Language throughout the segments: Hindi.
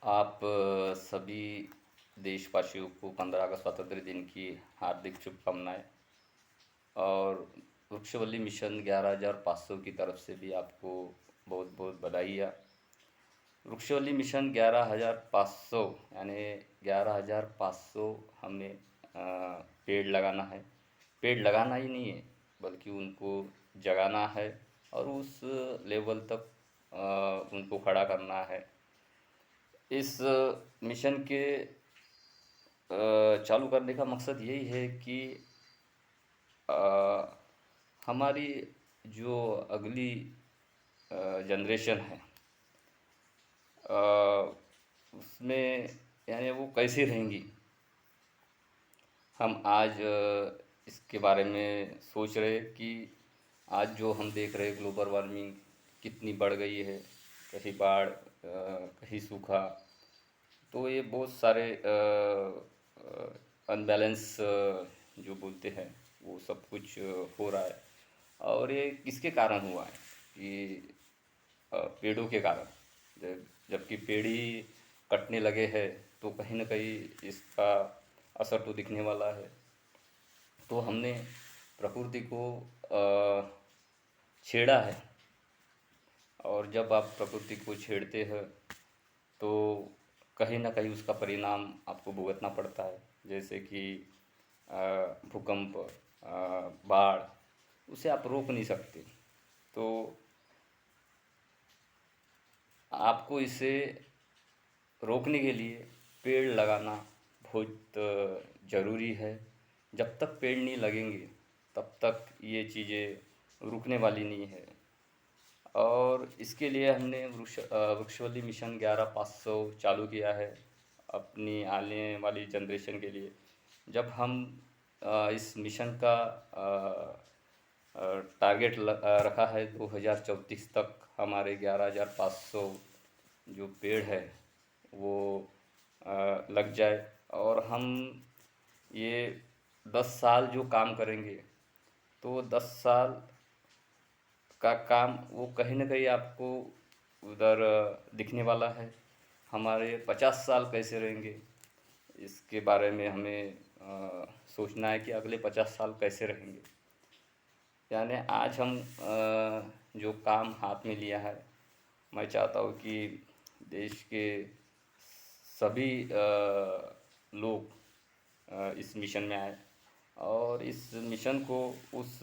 आप सभी देशवासियों को 15 अगस्त स्वतंत्र दिन की हार्दिक शुभकामनाएं। और वृक्षवल्ली मिशन 11,500 की तरफ से भी आपको बहुत बहुत बधाइयाँ। वृक्षवल्ली मिशन 11,500 यानी 11,500 हमें पेड़ लगाना है। पेड़ लगाना ही नहीं है बल्कि उनको जगाना है और उस लेवल तक उनको खड़ा करना है। इस मिशन के चालू करने का मकसद यही है कि अ, हमारी जो अगली जनरेशन है, अ, उसमें यानी वो कैसी रहेंगी। हम आज इसके बारे में सोच रहे कि आज जो हम देख रहे हैं ग्लोबल वार्मिंग कितनी बढ़ गई है, कहीं बाढ़ कहीं सूखा। तो ये बहुत सारे अनबैलेंस जो बोलते हैं वो सब कुछ हो रहा है। और ये किसके कारण हुआ है कि पेड़ों के कारण। जबकि पेड़ ही कटने लगे हैं तो कहीं ना कहीं इसका असर तो दिखने वाला है। तो हमने प्रकृति को छेड़ा है। और जब आप प्रकृति को छेड़ते हैं तो कहीं ना कहीं उसका परिणाम आपको भुगतना पड़ता है। जैसे कि भूकंप, बाढ़, उसे आप रोक नहीं सकते। तो आपको इसे रोकने के लिए पेड़ लगाना बहुत ज़रूरी है। जब तक पेड़ नहीं लगेंगे तब तक ये चीज़ें रुकने वाली नहीं है। और इसके लिए हमने वृक्षवल्ली मिशन 11,500 चालू किया है अपनी आने वाली जनरेशन के लिए। जब हम इस मिशन का टारगेट रखा है 2034 तक हमारे 11,500 जो पेड़ है वो लग जाए। और हम ये 10 साल जो काम करेंगे तो 10 साल का काम वो कहीं ना कहीं आपको उधर दिखने वाला है। हमारे 50 साल कैसे रहेंगे इसके बारे में हमें सोचना है कि अगले 50 साल कैसे रहेंगे। यानी आज हम जो काम हाथ में लिया है, मैं चाहता हूँ कि देश के सभी लोग इस मिशन में आए और इस मिशन को उस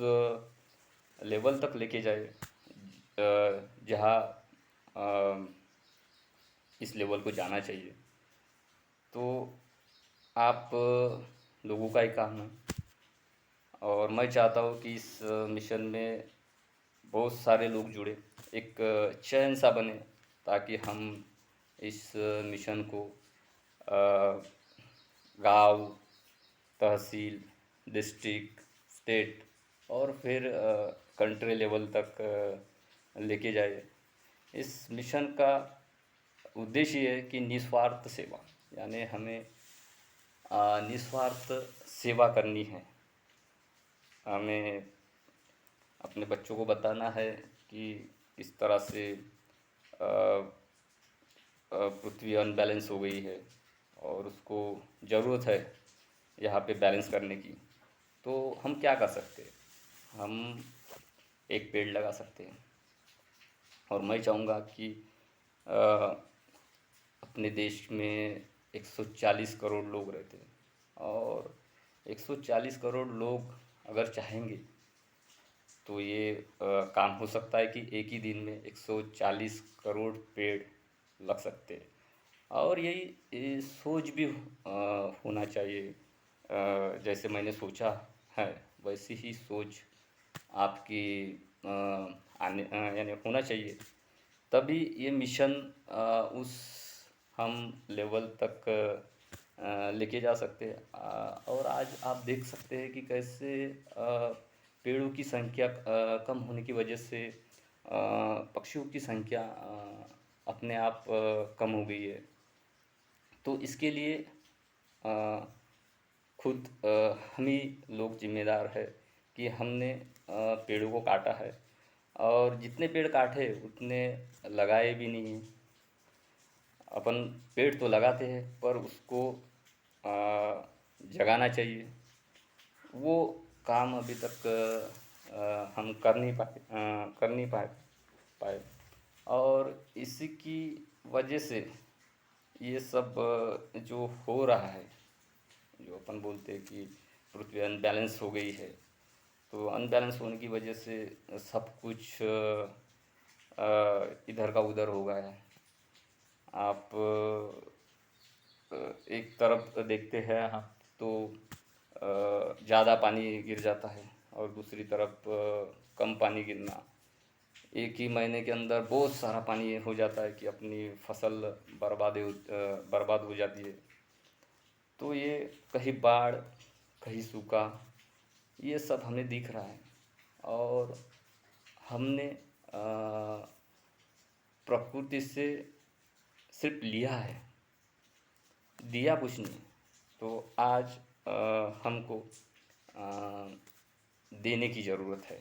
लेवल तक लेके जाए जहाँ अ, इस लेवल को जाना चाहिए। तो आप लोगों का ही काम है। और मैं चाहता हूँ कि इस मिशन में बहुत सारे लोग जुड़े, एक चैन सा बने, ताकि हम इस मिशन को गांव, तहसील, डिस्ट्रिक्ट, स्टेट और फिर कंट्री लेवल तक लेके जाए। इस मिशन का उद्देश्य ये है कि निस्वार्थ सेवा, यानी हमें निस्वार्थ सेवा करनी है। हमें अपने बच्चों को बताना है कि इस तरह से पृथ्वी अनबैलेंस हो गई है और उसको ज़रूरत है यहाँ पे बैलेंस करने की। तो हम क्या कर सकते हैं? हम एक पेड़ लगा सकते हैं। और मैं चाहूँगा कि अ, अपने देश में 140 करोड़ लोग रहते हैं और 140 करोड़ लोग अगर चाहेंगे तो ये काम हो सकता है कि एक ही दिन में 140 करोड़ पेड़ लग सकते हैं। और यही ये सोच भी होना चाहिए। जैसे मैंने सोचा है वैसी ही सोच आपकी आने यानी होना चाहिए। तभी ये मिशन उस हम लेवल तक लेके जा सकते हैं। और आज आप देख सकते हैं कि कैसे पेड़ों की संख्या कम होने की वजह से पक्षियों की संख्या अपने आप कम हो गई है। तो इसके लिए अ, खुद हम ही लोग जिम्मेदार है कि हमने पेड़ों को काटा है और जितने पेड़ काटे उतने लगाए भी नहीं हैं। अपन पेड़ तो लगाते हैं पर उसको जगाना चाहिए। वो काम अभी तक हम कर नहीं पाए। और इसी की वजह से ये सब जो हो रहा है, जो अपन बोलते हैं कि पृथ्वी अनबैलेंस हो गई है, तो अनबैलेंस होने की वजह से सब कुछ इधर का उधर हो गया है। आप एक तरफ देखते हैं आप तो ज़्यादा पानी गिर जाता है, और दूसरी तरफ कम पानी गिरना। एक ही महीने के अंदर बहुत सारा पानी हो जाता है कि अपनी फसल बर्बाद हो जाती है। तो ये कहीं बाढ़, कहीं सूखा, ये सब हमें दिख रहा है। और हमने प्रकृति से सिर्फ लिया है, दिया कुछ नहीं। तो आज हमको अ, देने की ज़रूरत है।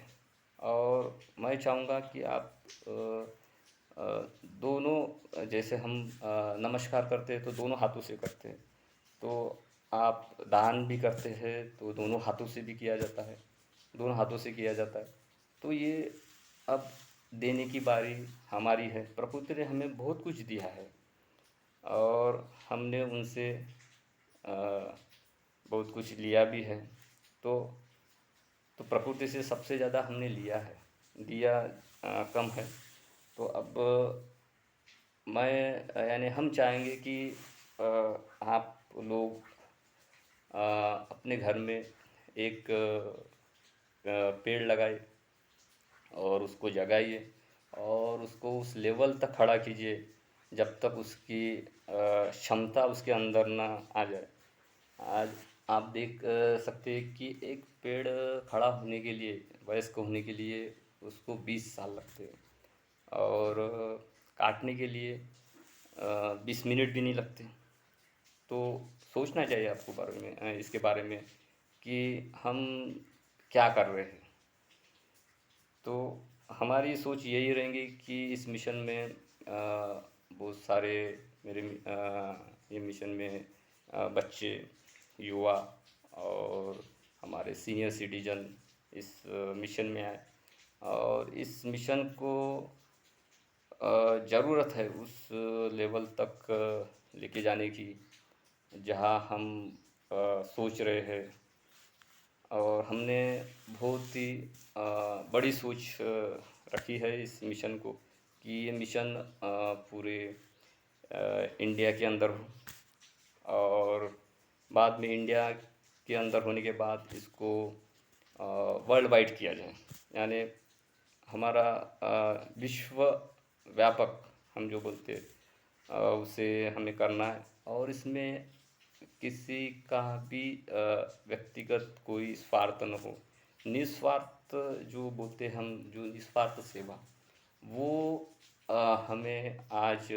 और मैं चाहूँगा कि आप दोनों, जैसे हम नमस्कार करते हैं तो दोनों हाथों से करते हैं, तो आप दान भी करते हैं तो दोनों हाथों से भी किया जाता है, दोनों हाथों से किया जाता है। तो ये अब देने की बारी हमारी है। प्रकृति ने हमें बहुत कुछ दिया है, और हमने उनसे बहुत कुछ लिया भी है। तो प्रकृति से सबसे ज़्यादा हमने लिया है, दिया कम है। तो अब मैं यानी हम चाहेंगे कि आप लोग अपने घर में एक पेड़ लगाए और उसको जगाइए, और उसको उस लेवल तक खड़ा कीजिए जब तक उसकी क्षमता उसके अंदर ना आ जाए। आज आप देख सकते हैं कि एक पेड़ खड़ा होने के लिए, वयस्क होने के लिए उसको 20 साल लगते हैं, और काटने के लिए 20 मिनट भी नहीं लगते। तो सोचना चाहिए आपको बारे में, इसके बारे में कि हम क्या कर रहे हैं। तो हमारी सोच यही रहेंगी कि इस मिशन में बहुत सारे ये मिशन में बच्चे, युवा और हमारे सीनियर सिटीजन इस मिशन में आए। और इस मिशन को ज़रूरत है उस लेवल तक लेके जाने की जहाँ हम सोच रहे हैं। और हमने बहुत ही बड़ी सोच रखी है इस मिशन को, कि ये मिशन पूरे इंडिया के अंदर हो, और बाद में इंडिया के अंदर होने के बाद इसको वर्ल्ड वाइड किया जाए। यानी हमारा विश्व व्यापक हम जो बोलते हैं उसे हमें करना है। और इसमें किसी का भी व्यक्तिगत कोई स्वार्थ न हो। निस्वार्थ जो बोलते हैं हम, जो निस्वार्थ सेवा, वो हमें आज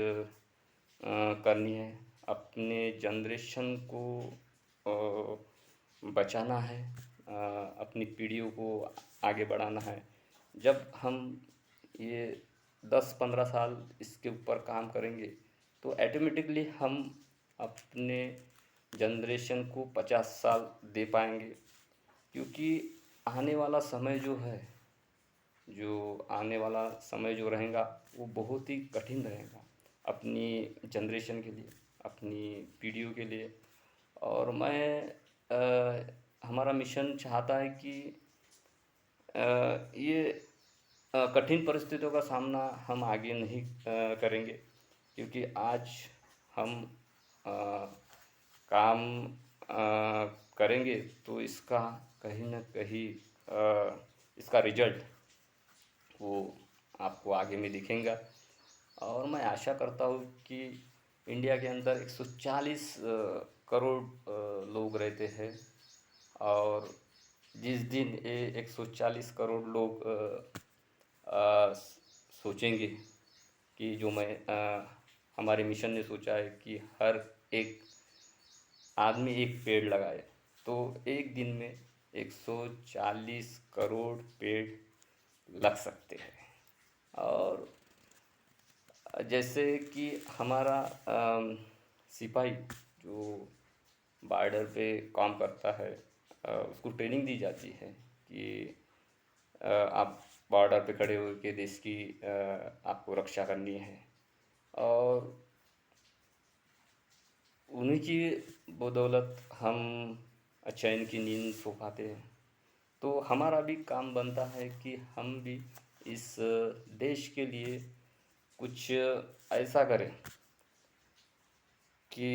करनी है। अपने जनरेशन को बचाना है, अपनी पीढ़ियों को आगे बढ़ाना है। जब हम ये 10-15 साल इसके ऊपर काम करेंगे तो ऑटोमेटिकली हम अपने जनरेशन को 50 साल दे पाएंगे। क्योंकि आने वाला समय जो है, जो आने वाला समय जो रहेगा वो बहुत ही कठिन रहेगा अपनी जनरेशन के लिए, अपनी पीढ़ियों के लिए। और हमारा मिशन चाहता है कि ये कठिन परिस्थितियों का सामना हम आगे नहीं करेंगे। क्योंकि आज हम अ, काम करेंगे तो इसका कहीं न कहीं इसका रिजल्ट वो आपको आगे में दिखेगा। और मैं आशा करता हूँ कि इंडिया के अंदर 140 करोड़ लोग रहते हैं। और जिस दिन ये 140 करोड़ लोग सोचेंगे कि जो हमारे मिशन ने सोचा है कि हर एक आदमी एक पेड़ लगाए, तो एक दिन में 140 करोड़ पेड़ लग सकते हैं। और जैसे कि हमारा सिपाही जो बॉर्डर पे काम करता है, उसको ट्रेनिंग दी जाती है कि आप बॉर्डर पे खड़े होकर देश की आपको रक्षा करनी है। और उन्हीं की बदौलत हम चैन की नींद सो पाते हैं। तो हमारा भी काम बनता है कि हम भी इस देश के लिए कुछ ऐसा करें कि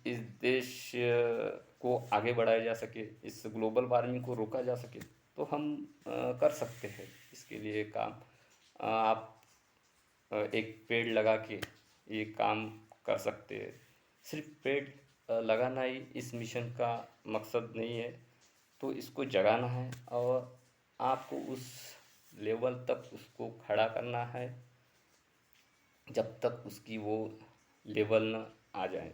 इस देश को आगे बढ़ाया जा सके, इस ग्लोबल वार्मिंग को रोका जा सके। तो हम कर सकते हैं इसके लिए काम। आप एक पेड़ लगा के ये काम कर सकते हैं। सिर्फ पेड़ लगाना ही इस मिशन का मकसद नहीं है। तो इसको जगाना है और आपको उस लेवल तक उसको खड़ा करना है जब तक उसकी वो लेवल न आ जाए।